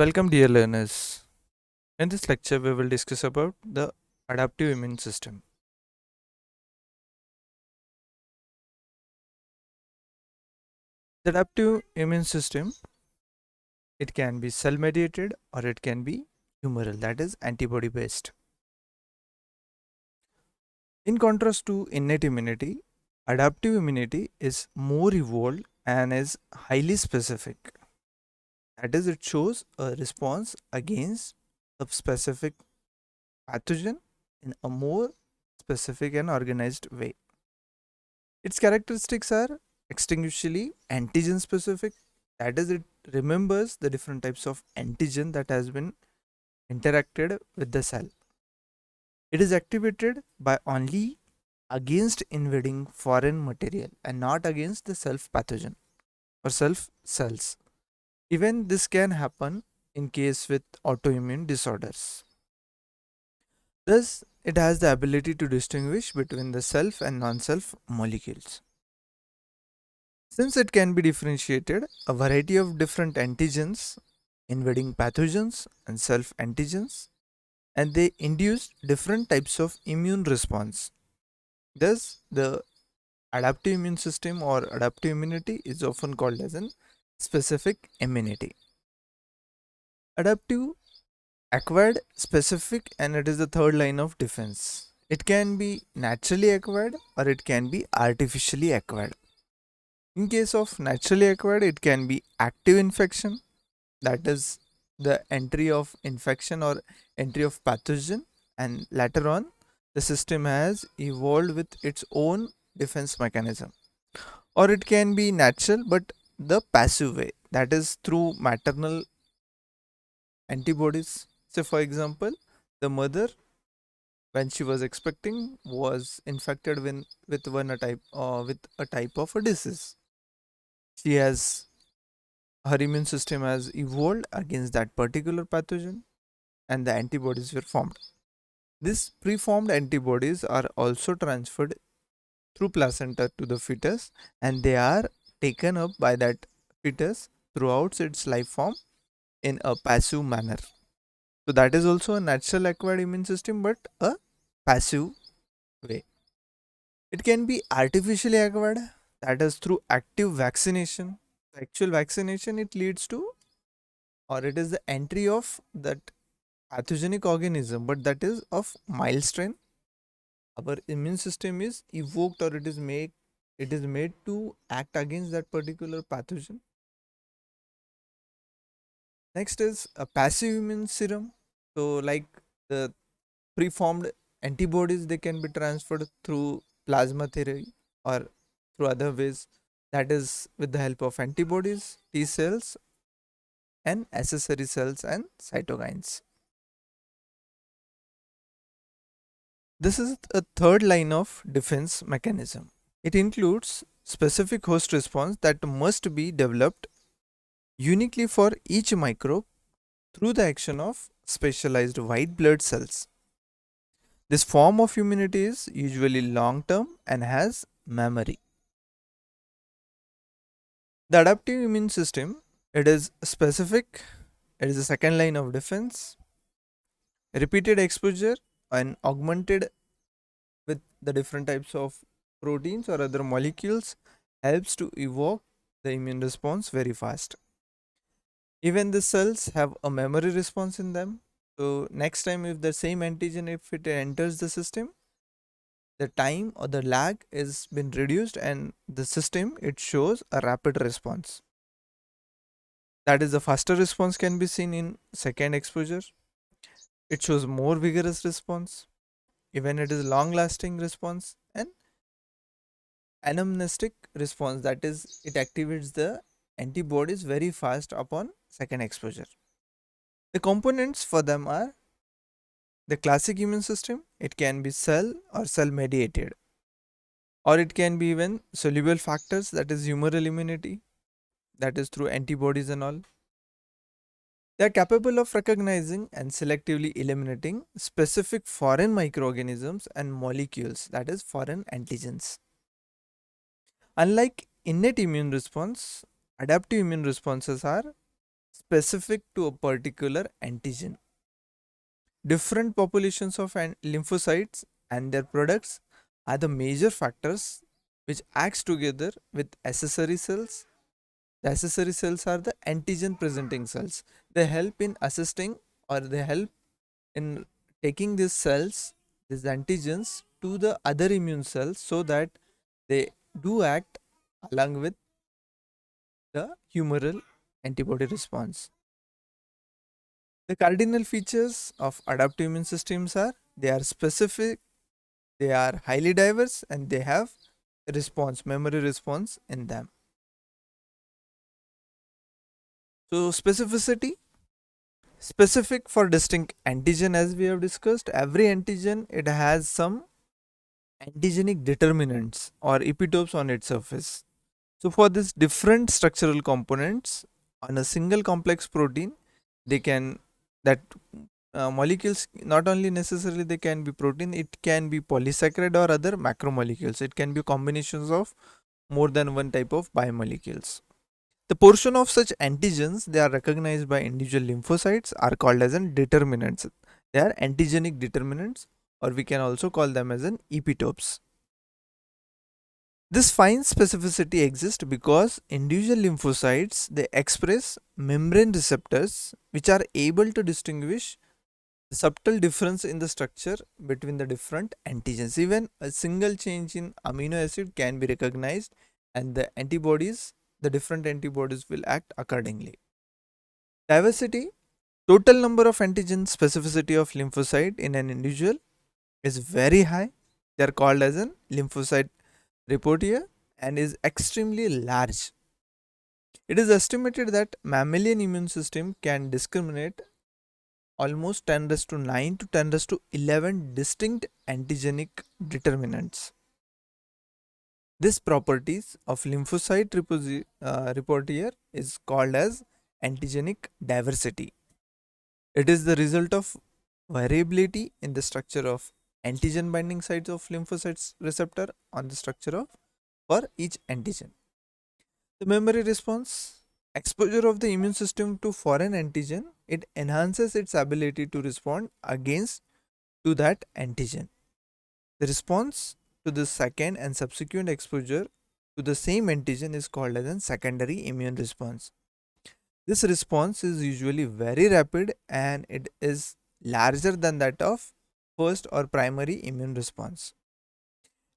Welcome, dear learners. In this lecture, we will discuss about the adaptive immune system. The adaptive immune system, it can be cell-mediated or it can be humoral, that is antibody-based. In contrast to innate immunity, adaptive immunity is more evolved and is highly specific. That is, it shows a response against a specific pathogen in a more specific and organized way. Its characteristics are extinguishingly antigen specific. That is, it remembers the different types of antigen that has been interacted with the cell. It is activated by only against invading foreign material and not against the self pathogen or self cells. Even this can happen in case with autoimmune disorders. Thus, it has the ability to distinguish between the self and non self molecules. Since it can be differentiated, a variety of different antigens, invading pathogens and self antigens, and they induce different types of immune response. Thus, the adaptive immune system or adaptive immunity is often called as an specific immunity. Adaptive, acquired, specific, and it is the third line of defense. It can be naturally acquired or it can be artificially acquired. In case of naturally acquired, it can be active infection, that is the entry of infection or entry of pathogen, and later on the system has evolved with its own defense mechanism. Or it can be natural but the passive way, that is through maternal antibodies. So for example, the mother when she was expecting was infected with a type of a disease. She has Her immune system has evolved against that particular pathogen and the antibodies were formed. These preformed antibodies are also transferred through placenta to the fetus and they are taken up by that fetus throughout its life form in a passive manner. So that is also a natural acquired immune system but a passive way. It can be artificially acquired, that is through active vaccination. Actual vaccination, it leads to or it is the entry of that pathogenic organism but that is of mild strain. Our immune system is evoked or it is made to act against that particular pathogen. Next is a passive immune serum. So like the preformed antibodies, they can be transferred through plasma therapy or through other ways, that is with the help of antibodies, T cells and accessory cells and cytokines. This is a third line of defense mechanism. It includes specific host response that must be developed uniquely for each microbe through the action of specialized white blood cells. This form of immunity is usually long term and has memory. The adaptive immune system, it is specific, it is the second line of defense. Repeated exposure and augmented with the different types of proteins or other molecules helps to evoke the immune response very fast. Even the cells have a memory response in them. So next time if the same antigen, if it enters the system, the time or the lag is been reduced and the system, it shows a rapid response. That is, the faster response can be seen in second exposure. It shows more vigorous response. Even it is long lasting response and anamnestic response, that is it activates the antibodies very fast upon second exposure. The components for them are the classic immune system, it can be cell or cell mediated, or it can be even soluble factors, that is humoral immunity, that is through antibodies and all. They are capable of recognizing and selectively eliminating specific foreign microorganisms and molecules, that is foreign antigens. Unlike innate immune response, adaptive immune responses are specific to a particular antigen. Different populations of lymphocytes and their products are the major factors which acts together with accessory cells. The accessory cells are the antigen presenting cells. They help in assisting, or they help in taking these cells, these antigens, to the other immune cells so that they do act along with the humoral antibody response. The cardinal features of adaptive immune systems are they are specific, they are highly diverse, and they have memory response in them. So specificity, specific for distinct antigen, as we have discussed. Every antigen, it has some antigenic determinants or epitopes on its surface. So for this different structural components on a single complex protein, they can that molecules, not only necessarily they can be protein, it can be polysaccharide or other macromolecules. It can be combinations of more than one type of biomolecules. The portion of such antigens they are recognized by individual lymphocytes are called as an determinants. They are antigenic determinants, or we can also call them as an epitopes. This fine specificity exists because individual lymphocytes they express membrane receptors which are able to distinguish the subtle difference in the structure between the different antigens. Even a single change in amino acid can be recognized, and the different antibodies will act accordingly. Diversity, total number of antigen specificity of lymphocyte in an individual is very high. They are called as an lymphocyte repertoire and is extremely large. It is estimated that mammalian immune system can discriminate almost 10 raised to 9 to 10 raised to 11 distinct antigenic determinants. This properties of lymphocyte repertoire is called as antigenic diversity. It is the result of variability in the structure of antigen binding sites of lymphocytes receptor on the structure of for each antigen. The memory response, exposure of the immune system to foreign antigen, it enhances its ability to respond against to that antigen. The response to the second and subsequent exposure to the same antigen is called as a secondary immune response. This response is usually very rapid and it is larger than that of first or primary immune response.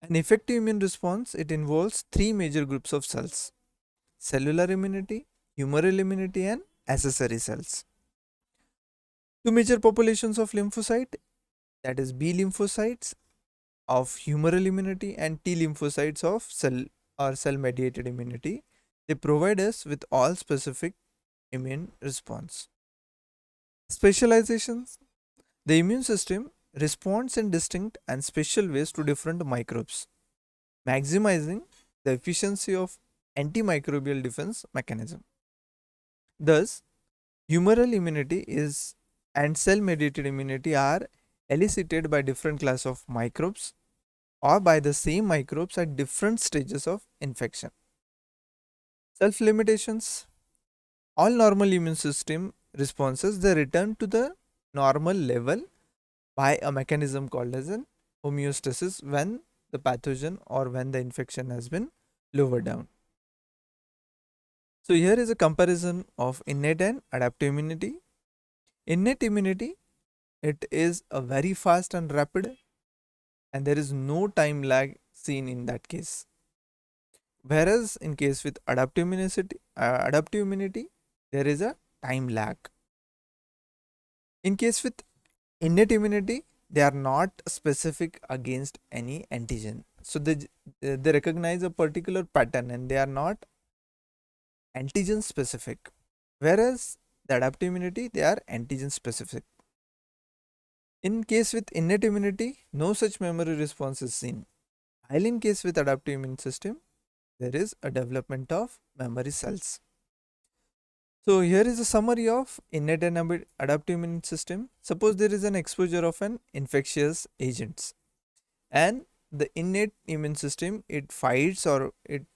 An effective immune response, it involves three major groups of cells: cellular immunity, humoral immunity, and accessory cells. Two major populations of lymphocyte, that is B lymphocytes of humoral immunity and T lymphocytes of cell mediated immunity. They provide us with all specific immune response. Specializations, the immune system responds in distinct and special ways to different microbes, maximizing the efficiency of antimicrobial defense mechanism. Thus, humoral immunity is and cell mediated immunity are elicited by different class of microbes or by the same microbes at different stages of infection. Self limitations, all normal immune system responses they return to the normal level by a mechanism called as an homeostasis when the pathogen or when the infection has been lowered down. So here is a comparison of innate and adaptive immunity. Innate immunity, it is a very fast and rapid, and there is no time lag seen in that case. Whereas in case with adaptive immunity, there is a time lag. In case with innate immunity, they are not specific against any antigen. So they recognize a particular pattern and they are not antigen specific. Whereas the adaptive immunity, they are antigen specific. In case with innate immunity, no such memory response is seen. While in case with adaptive immune system, there is a development of memory cells. So here is a summary of innate and adaptive immune system. Suppose there is an exposure of an infectious agents, and the innate immune system it fights or it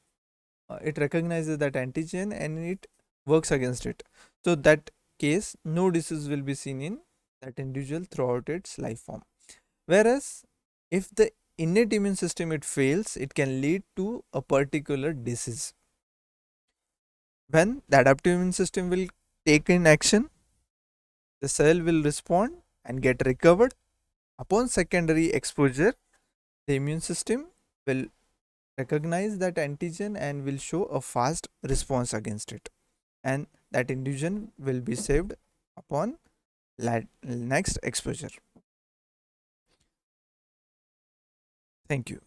recognizes that antigen and it works against it. So that case, no disease will be seen in that individual throughout its life form. Whereas if the innate immune system it fails, it can lead to a particular disease. When the adaptive immune system will take in action, the cell will respond and get recovered. Upon secondary exposure, the immune system will recognize that antigen and will show a fast response against it, and that individual will be saved upon next exposure. Thank you.